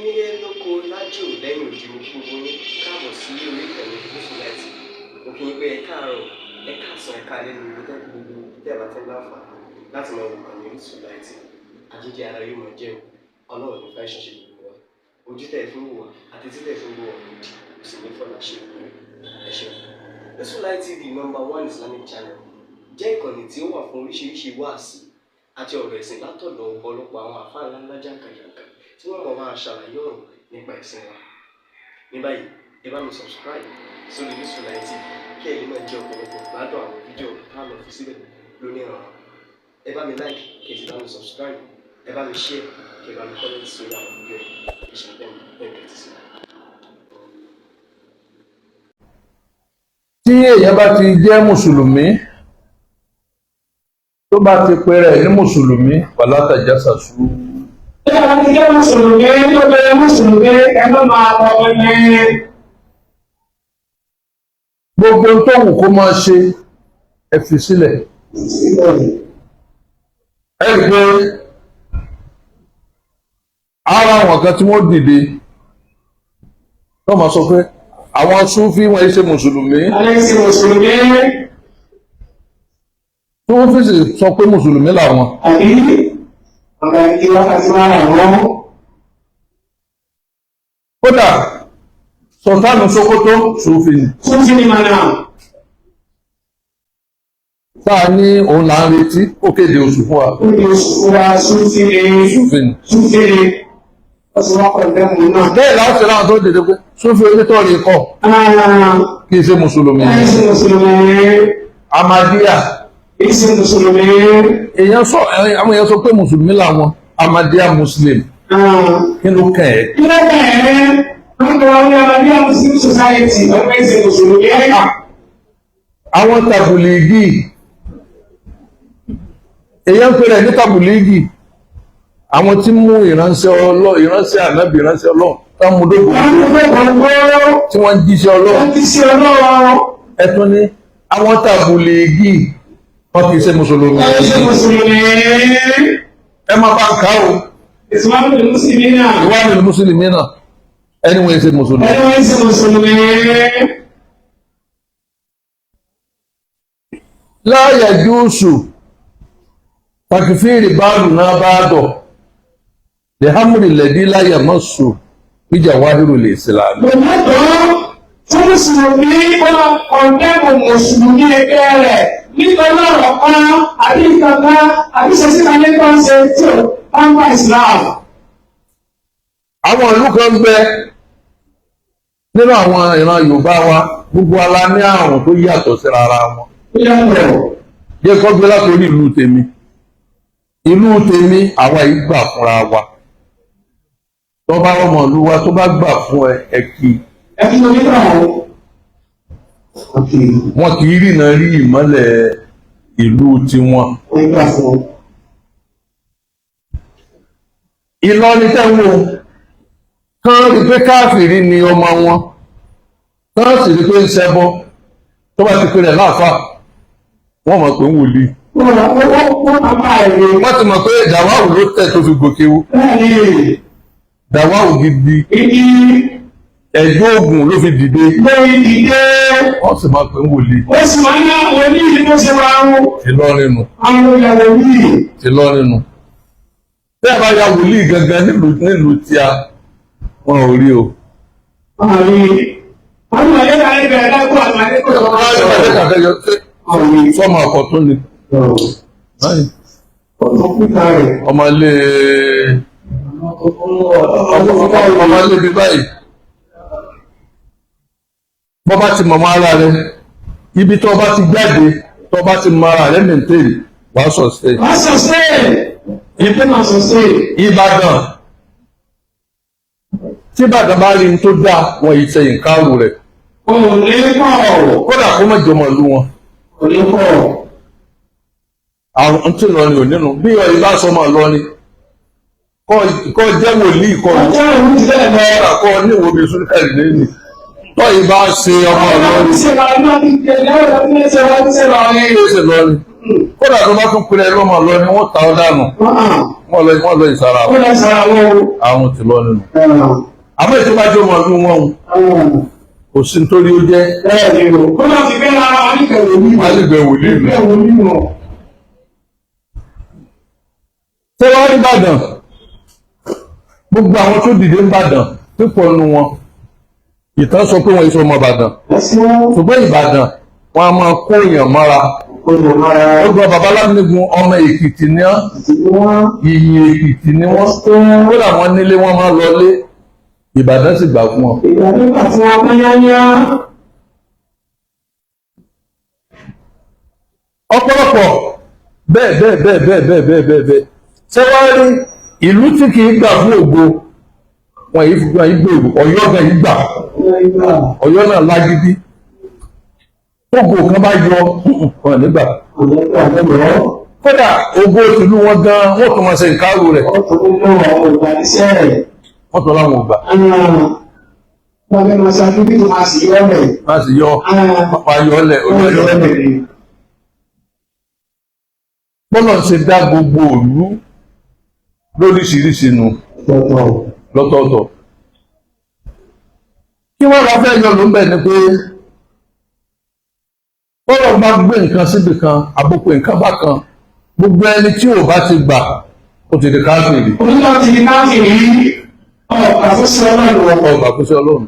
nílé lóko lájò lẹ́yìn òdì gbogbo ní káàbọ̀ sí orí ìkànnì Musilight. Mo kí yín pé ẹ káàárọ̀, ẹ káàsán, ẹ káalẹ́ ní ibi tẹ́lẹ̀ gbogbo tẹ́ bá tẹ́ láǹfààní láti máa wò ìkànnì Musilight. Àjíjẹ ara yóò máa jẹun, Ọlọ́run ní fẹ́ ṣẹ̀ṣẹ̀ gbogbo wa. Ojú tẹ̀ fún wò wá àti tí tẹ̀ fún wò wá lòdì, kò sì ní fọ́nà ṣe ìwé. Ẹ ṣeun. Musilight TV #1 Islamic channel jẹ́ ìkànnì tí ó wà fún oríṣiríṣi wáàsí àti ọ̀rọ̀ ẹ̀sìn látọ̀dọ̀ ọ̀pọ̀lọpọ̀ àwọn àfáà ńláńlá jàǹkàjàǹkà tí wọ́n mọ̀ máa ṣàlàyé ọ̀rọ̀ nípa ẹ̀sìn wa. Ní báyìí, ẹ bá mi subscribe sórí Musilight TV kí ẹ lè máa jẹ ọ̀pọ̀lọpọ̀ gbádùn àwọn fídíò táwọn fi síbẹ̀ lónìí ọ̀rọ̀. Ẹ bá mi like kí ẹ sì bá mi subscribe, ẹ bá mi share kí ẹ bá mi comment sórí àwọn fídíò yìí. Ìṣẹ̀lẹ̀ bẹ́ẹ̀ ti sí. Tí èèyàn bá ti jẹ́ mùsùlùmí tó bá ti pè rẹ̀ ní mùsùlùmí wala tajassasu. Tí a ti jẹ́ mùsùlùmí tó bẹ̀rẹ̀ mùsùlùmí ẹ má máa kọ́ ẹyẹ. Gbogbo tó wù kó máa ṣe ẹ fi sílẹ̀. Ẹ rí pé ara àwọn kan tí wọ́n dìde tó máa sọ pé àwọn Súfí wọn ṣe mùsùlùmí. Alẹ́ sí mùsùlùmí. Tí wọ́n fi sì sọ pé mùsùlùmí làwọn. Àbí ọ̀gá ìdí wákàtí máa rà wọ́n. Kódà Sultanu Sokoto Súfí ni. Súfí ni màá náà. Táà ní òun là ń retí ó kéde oṣù fún wa. Ó di oṣù wa Súfí ni. Súfí ni. Súfí ni. Ọ̀sùn wọn kọ̀ dẹ́mu náà. Bẹ́ẹ̀ láti ráwọn tó dìde pé Súfí onítọ̀rí kọ̀ kì í ṣe mùsùlùmí. Ẹ ṣe mùsùlùmí. Ahmadiyya. Kì í ṣe mùsùlùmí. Àwọn èèyàn sọ pé mùsùlùmí làwọn Ahmadiyya Muslim. Kí ló kàn ẹ́? Kí ló kàn ẹ́? Wọ́n kọ́ wọn ní Ahmadiyya Muslim Society ọ̀pẹ́ ìṣe mùsùlùmí. Àwọn tàbùlìgì èèyàn ń pè rẹ̀ ní tàbùlìgì àwọn tí mú ìránṣẹ́ ànábì ìránṣẹ́ Ọlọ́run tá mú dógò tí wọ́n ń jíṣẹ́ Ọlọ́run. Ẹ̀tún ní àwọn tàbùlìgì wọ́n kìí ṣe mùsùlùmí. Ẹ máa bá ń ká o. Ìsìlámù Mùsùlùmí náà. Ìwádìí Mùsùlùmí náà. Ẹni wọ́n ṣe mùsùlùmí. Ẹni wọ́n ṣe mùsùlùmí. La yajuzu takfiri ba'duna ba'da li hamri alladhi la yamassu bi jawahiril islam. Lọ́dọ̀ fún Mùsùlùmí ọ̀nà ọ̀dẹ́mù Mùsùlùmí ẹgbẹ́ rẹ̀ nítorí ọ̀rọ̀ kan àbí kankan àbí ṣẹ́síkan ní kan ṣe tí ó bá ń bá ìsìláàmù. Àwọn ìlú kan ń bẹ nínú àwọn ìran Yorùbá wa gbogbo ala ní àrùn tó yàtọ̀ sí ara wọn. Jẹ́ kọ́ gbé látòrí ìlú tèmi. Ìlú tèmi àwa yìí gbà fúnra wa. Tó bá ọmọ ìlú wa tó bá gbà fún ẹ kí. Ẹ kí ló ní báwo? Wọn kì í rìnà rí ìmọ́lẹ̀ ìlú tiwọn. Ìlọrin tẹ́wọ́ kán rí pé káàfìrí ni ọmọ wọn kán sì rí pé ń ṣẹbọ tó bá ti pè rẹ̀ láàfà wọ́n mọ̀ pé ń wòlíì. Wọ́n ti mọ̀ pé dàwáwù ló tẹ̀ tó fi gòkèwú. Dàwáwù gidi ẹ̀jọ́ ògùn ló fi dìde. Wọ́n sì mọ̀ pé ń wòlíì. Ó sì máa ń ná wòlíì ní bó ṣe máa ń wò. Ìlọrin nù. Àwọn ìyàwó yìí. Ìlọrin nù. Bí a bá ya wòlíì gangan nílùú tí wọn ò rí o. Àwọn àlejò àlejò ẹ̀dágbó àwọn àlejò Fọ́mọ ọkọ̀ tó ní. Ọmọ ilé bí báyìí. Bọ́ bá ti mọ̀mọ́ ara rẹ̀, ibi tó bá ti jáde, tó bá ti mọ ara rẹ̀ mẹ́ntẹ́rì, wàá sọ̀stẹ́. Ìbàdàn. Tí Ìbàdàn bá rí tó dáa, wọ́n yìí sẹ́yìn káàrù rẹ̀. Kódà kó mọ̀ jọmọ̀ lú wọn. Àwọn tí lọ ní ò nínú bí ọ̀yí bá sọ máa lọ ní kọ́ jẹ́ wòlíì kọ́ ní ìwò bí súnkẹ̀rì lẹ́yìn tọ́ ìbá ṣe ọmọ lọ́rí kódà tó bá tún pinnu lọ́mọ lọ ni wọ́n ta ọ́ dànù wọ́n lọ ìsara àwọn ti lọ nínú. àmọ́ ètò bá jẹ́ ọmọ ọdún wọn kò sí nítorí ó jẹ́. kó lọ fi bẹ́ẹ̀ lára alígbẹ̀wò nínú. ṣé wọ́n rí Ìbàdàn gbogbo àwọn tó dìde ń Ìbàdàn pípọ̀ nínú wọn ìtàn sọ pé wọ́n iṣẹ́ ọmọ Ìbàdàn ṣùgbọ́n Ìbàdàn wọn a máa kó èèyàn mọ́ra ó gbọ́ babalánígun ọmọ Èkìtì ní ìyìn Èkìtì ní wọ́n kódà wọ́n nílé wọ́n máa lọlé Ìbàdàn sì gbà fún wọn. Ìbàdàn gbà fún wọn pẹ́yányá. ọ̀pọ̀lọpọ̀ bẹ́ẹ̀ ṣé wọ́n rí ìlú tí kì í gbà fún ògo wọn yìí gbà ìgbèrú Ọ̀yọ́ gan yìí gbà Ọ̀yọ́ náà lágídí ògo kan bá yọ wọn nígbà kódà ògo ìlú wọn gan wọn tún máa ṣe ìkárò rẹ̀ wọ́n tún láwọn ògbà. wọ́n fẹ́ máa ṣáájú bí tó máa sì yọ ọ̀lẹ̀. máa sì yọ pápá yọ ọ̀lẹ̀ olóyọ bọ́lọ̀ ṣe dá gbogbo òlú lóríṣiríṣi nu lọ́tọ̀ọ̀tọ̀. kí wọ́n lọ fẹ́ yọ ló ń bẹ̀ ni pé bọ́lọ̀ bá gbé nǹkan síbi kan àbùkù nǹkan bá kan gbogbo ẹni tí ò bá ti gbà ó ti di káfíìrì. onígbà tí ní káfíìrì ọ̀pá tó ṣe ọlọ́run. ọgbà kó ṣe ọlọ́run.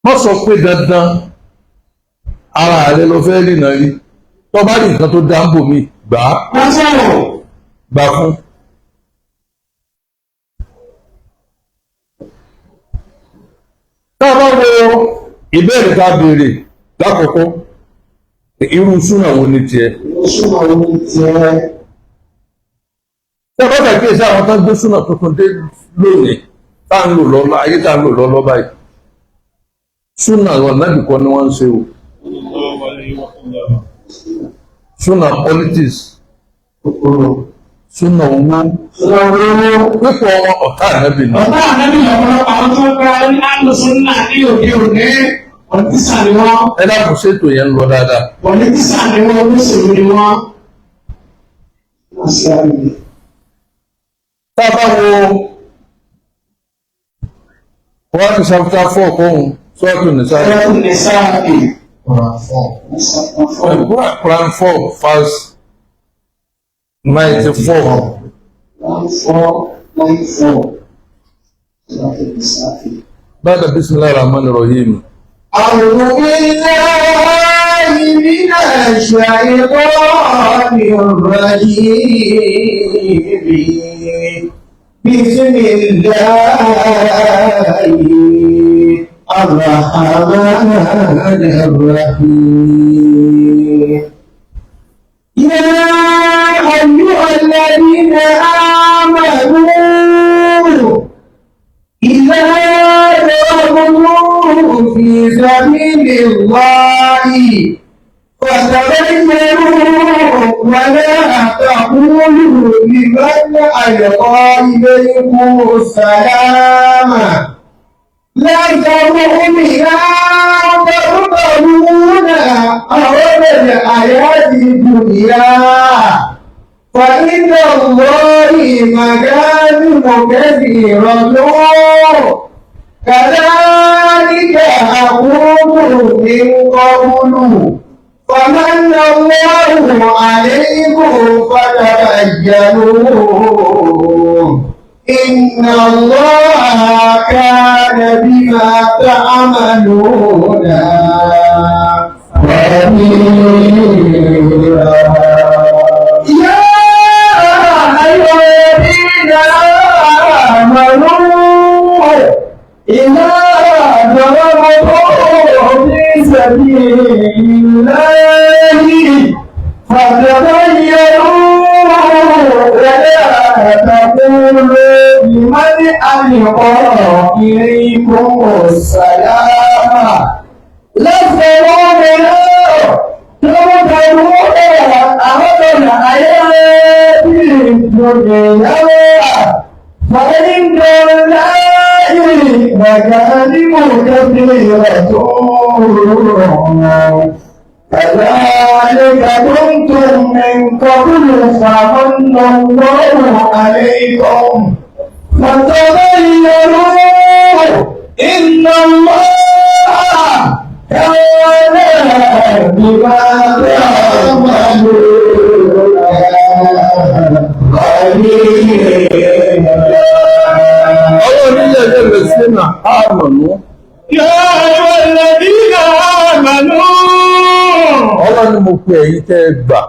wọ́n sọ pé dandan ara rẹ ló fẹ́ rìnà rí tó bá rí nǹkan tó dá ń bò mí gbà á. gbà fún. tá a bá wo ìbéèrè tá a béèrè lákòókò irú súnà wo ni tiẹ̀. súnà wo ni tiẹ̀. ṣé bọ́dà kí èsì àwọn tó ń gbé súnà tuntun dé lónìí tá à ń lò lọ́lọ́ ayé tá à ń lò lọ́lọ́ báyìí súnà ọ̀nàbì kan ni wọ́n ń ṣe o. súnà politics súnà owó pípọ̀ ọ̀tá ànábì náà. ọ̀tá ànábì ọ̀pọ̀lọpọ̀ àwọn tó ń gba ẹni láti súnà ní òde òní pọlitísà ni wọ́n. ẹ dákun ṣètò yẹn ń lọ dáadáa. pọlitísà ni wọ́n olóṣèlú ni wọ́n. tá a bá wo wọ́n ti chapter 4 kóhun sọ́ọ̀tù nìsáà. Quran 4 verse 94. 94. بعد بسم الله الرحمن الرحيم. أعوذ بالله من الشيطان الرجيم. بسم الله الرحمن الرحيم. يا أيها الذين آمنوا إذا ضربتم في سبيل الله فتبينوا ولا تقولوا لمن ألقى إليكم السلام ليس مؤمنا ترضون أرض الحياة الدنيا فإن الله مغانم كثيرة كذلك أقول من قبل فمن الله عليكم فتبينوا إن الله كان بما تعملون خبيرا. يا أيها الذين آمنوا إذا ضربتم في سبيل الله فتبينوا ولا تقولوا لمن ألقى إليكم السلام لست مؤمنا تبتغون أرض الحياة الدنيا فإن الله مغانم كثيرة كذلك كنتم من قبل فمن الله عليكم فتبينوا إن الله كان بما تعملون onílẹ̀ lẹ́lẹ̀ sínú àmọ̀nú. يا أيها الذين آمنوا Ọlọ́run ni mo pe èyí tẹ́ ẹ gbà.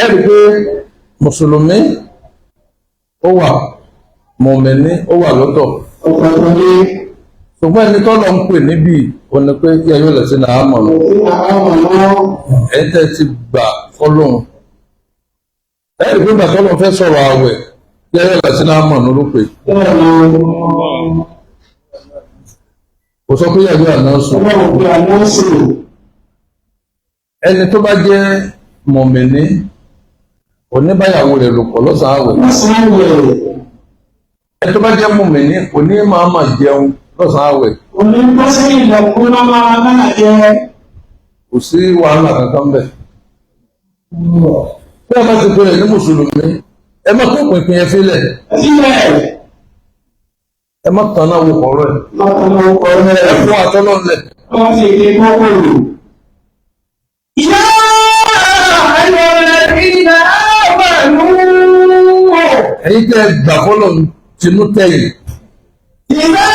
Ẹ rí i pé Mùsùlùmí ó wà, Mùmínì ó wà lọ́tọ̀. Ṣùgbọ́n ẹni tọ́lọ̀ ń pè níbi òní pé kí ẹ yóò lẹ̀ sínú àmọ̀nú. Ẹ tẹ́ ti gbà fọ́lọ́hun. Ẹ rí i pé bàtọ́ lọ fẹ́ sọ̀rọ̀ àwẹ̀ kí ẹ yóò lẹ̀ sínú àmọ̀nú ló pè. Kò sọ pé yàgbé àná sùn. Ẹni tó bá jẹ́ Mùmínì oníbáyàwó rẹ̀ lò pọ̀ lọ́sàn-án àwẹ̀. Ẹni tó bá jẹ́ Mùmínì òní máa jẹun lọ́sàn-án àwẹ̀. Kò sí wàhálà kankan bẹ̀. Bí a bá ti pè é ní Mùsùlùmí, ẹ má kó pínpín ẹ fílẹ̀. Ẹ má tàn náà wo ọ̀rọ̀ ẹ̀. Ẹ fún àtọ́lọ́lẹ̀. يا أيها الذين آمنوا Ẹ̀yin tẹ́ gbà fọ́lọ̀ tinú tẹ̀yìn. إذا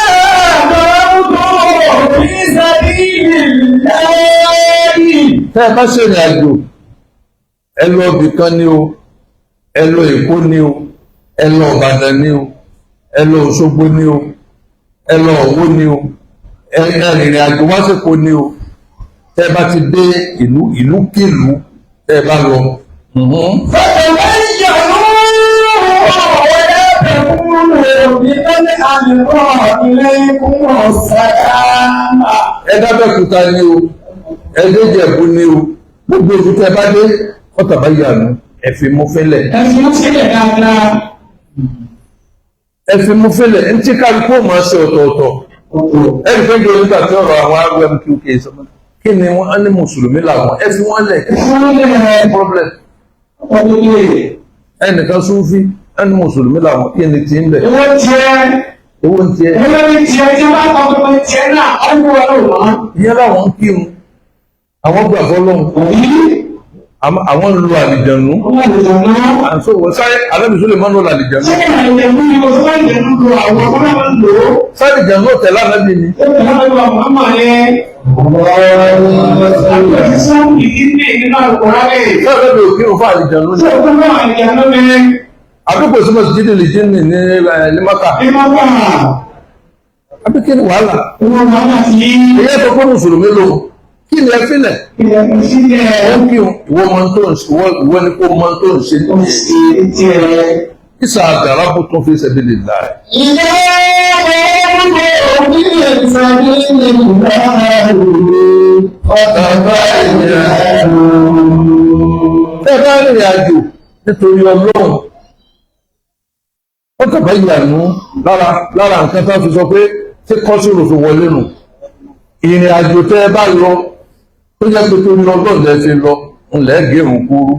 ضربتم في سبيل الله Tẹ́ ẹ bá ṣèrìn àjò, ẹ lọ ibì kan ni o, ẹ lọ Èkó ni o, ẹ lọ Ìbàdàn ni o, ẹ lọ Òṣogbo ni o, ẹ lọ Ọ̀wọ̀ ni o, ẹ rìnrìn àjò wá s'Èkó ni o. Tẹ́ ẹ bá ti dé ìlúkìlú tẹ́ ẹ bá lọ. Ẹ dábẹ́kúta ni o, ẹ déjẹ̀bú ni o, gbogbo ibi tẹ́ bá dé ọ̀tàbá yànú ẹ fi mú fẹ́lẹ̀. Ẹ fi mú fẹ́lẹ̀ ń tí kálukú máa ṣe ọ̀tọ̀ọ̀tọ̀. Ẹ rí fẹ́ jẹ́ onígbà tí ọ̀rọ̀ àwọn arúgbó MQK sọmọ. Kí ni wọ́n á ní Mùsùlùmí làwọn? Ẹ fi wọ́n lẹ̀. Problem. Ẹnìkan Súfí á ní Mùsùlùmí làwọn. Kí ni ti ń bẹ̀? Owó ń tiẹ̀. Ìyẹn láwọn ń kírun. Àwọn gbà fọ́lọ́hun. Àwọn ń lo àlìjànú. Àǹsó wọ sáré alábìsú lè máa ń lo àlìjànú. Sáré ìjànú ọ̀tẹ̀ lánàbí ni. Sáré lè kírun fún àlìjànú ni. Àdúgbò sí mọ̀sí jíde lè jíni ní Maka. Àbí kí ni wàhálà? Ìyẹ́ tó kọ́ Mùsùlùmí lò. Kí ni ẹ fílẹ̀? Wọ́n kí ìwọ ni kó mọ́ tó ń ṣe ní ìsà àdàrà bó tún fi sabilillah. Ẹ bá rìnrìn àjò nítorí Ọlọ́run. Ó tàbá ìyànú lára nǹkan tó fi sọ pé tí kọ́sùrù fi wọlé nù. Ìrìn àjò tẹ́ ẹ bá lọ tó jẹ́ pé tó ní ọlọ́ọ̀lẹ́ fi lọ ńlẹ́ gẹ̀rùn kúrú.